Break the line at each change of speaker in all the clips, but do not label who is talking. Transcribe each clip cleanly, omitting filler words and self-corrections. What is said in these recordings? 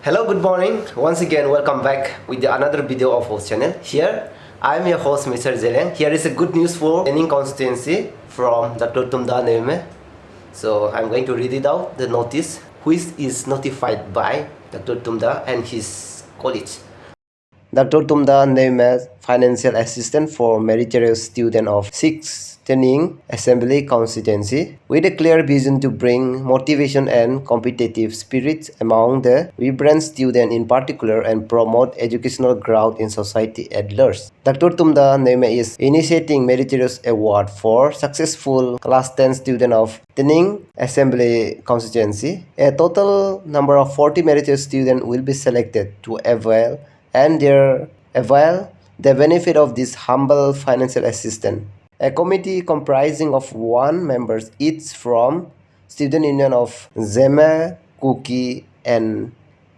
Hello, good morning. Once again, welcome back with another video of our channel. Here, I am your host, Mr. Zeme. Here is a good news for Tening constituency from Dr. Tumda Newme. So I'm going to read it out, the notice, which is notified by Dr. Tumda and his college. Dr. Tumda Newme, financial assistant for meritorious student of 6th Tening Assembly constituency, with a clear vision to bring motivation and competitive spirit among the vibrant student in particular and promote educational growth in society at large. Dr. Tumda Newme is initiating Meritorious Award for successful Class 10 student of Tening Assembly constituency. A total number of 40 meritorious students will be selected to avail the benefit of this humble financial assistance. A committee comprising of 1 members each from Student Union of Zeme, Kuki, and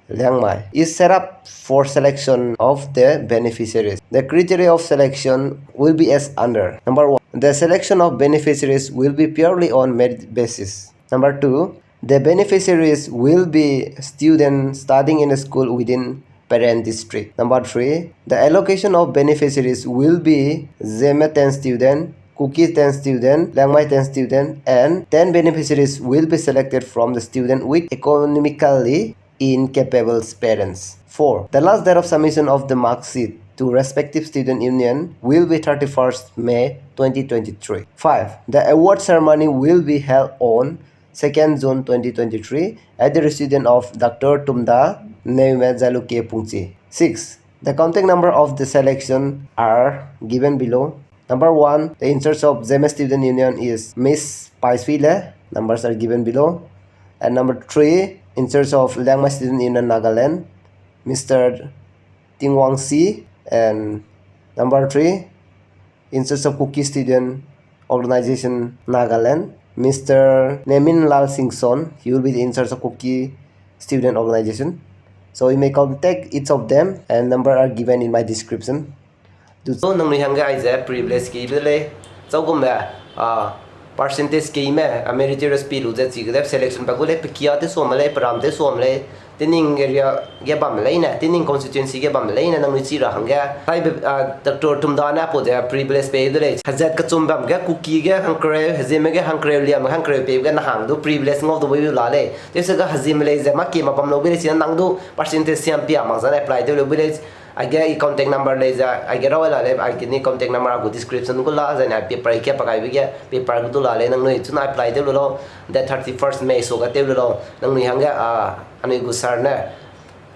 Liangmai is set up for selection of the beneficiaries. The criteria of selection will be as under. Number 1. The selection of beneficiaries will be purely on merit basis. Number 2. The beneficiaries will be students studying in a school within parent district. Number 3. The allocation of beneficiaries will be Zeme 10 student, Kuki 10 student, Liangmai 10 student, and 10 beneficiaries will be selected from the student with economically incapable parents. 4. The last date of submission of the mark sheet to respective student union will be 31st May 2023. 5. The award ceremony will be held on 2nd June 2023 at the residence of Dr. Tumda Newme Jaluke Pungchi. 6. The contact number of the selection are given below. Number 1, the in charge of Zeme Student Union is Miss Paisuile. Numbers are given below. And number 3, in charge of Liangmai Student Union Nagaland, Mr. Tingwangsi. And number 3, in charge of Kuki Student Organization Nagaland, Mr. Nehminlal Singson. He will be in charge of Kuki Student Organization. So you may contact each of them, and number are given in my description. So nang nihanga aiza privilege ki bele chogum ba percentage ki me meritorious pilu je chi gap selection ba gole pikia te somale pramte somale Tening area ge bam leina Tening constituency ge bam leina nang ni chi ra hanga hai Dr. Tumda na po de privilege pe de hazat ka chum bam ga Kuki ge hankre hazime ge hankre liam hankre pe ga na hang do privilege ngov do wi la le tese ga hazim le je ma ke ma pam lo be chi nang do percentage siam pia ma za apply de lo be I get contact number laser. I get all that. I get contact number. I go description. Go la. Then I paper. I keep pakai biga paper. Go to la. Nang noi tuna apply de lo. That 31st May so gat de lo. Nang noi hanga anu go sar na.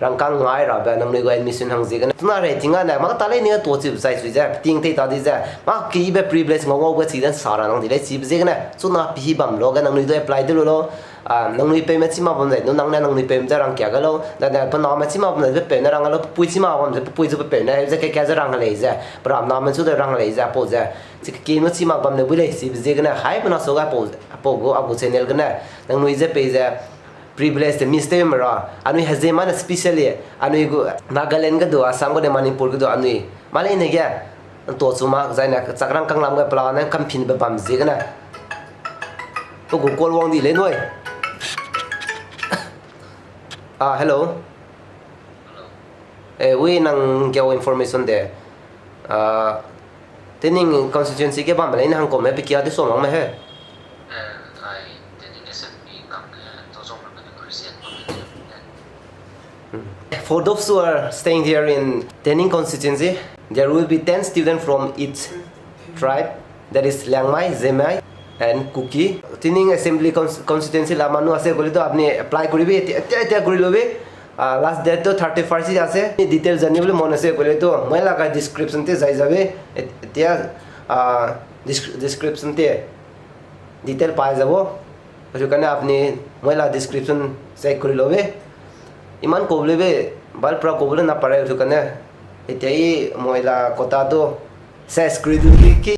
Rangkang ngai ra ba nang noi go admission hang je gan. Tuna rating na. Ma ta le ni to chi sai sui ja. Ting te ta di ja. Ma ki be privilege ngong go chi dan sara nang di le chi je gan. Tuna pi bam lo gan nang noi do apply de lo. Nang nui pe ma chi ma bom dai no nang na nang nui pe ma rang kya ga lo da da pa na ma chi ma bom dai pe na rang lo pui chi ma bom dai pui zu pe na ja ke kya za rang le ja pra na ma chu da rang le ja po ja chi ke no chi ma bom ne bu le si je ga na hai pa na so ga po go abu channel ga na nang nui je pe ja privilege the mistake mara anu hazema na specially anu go Nagaland ga do Assam go de Manipur ga do anu male ne ga to chu ma za na chakrang kang lam ga pla na kam phin ba bam je ga na to go kol wang di le noi. Hello. We nang kya information there. Tening constituency ke bam lain hang ko me pikia de somang me he. For those who are staying here in Tening constituency, there will be 10 students from each tribe. That is Liangmai, Zeme, and Kuki. Tening assembly constituency la manu ase goli to apni apply koribe eta gori lobe last date to 31st ase details jani bole mon ase goli to moi la ka description te jai jabe eta description te detail pai jabo ajo kana apni moi la description check kori lobe iman ko lebe bal pra ko bole na pare ajo kana eta moi la kota to sa script ki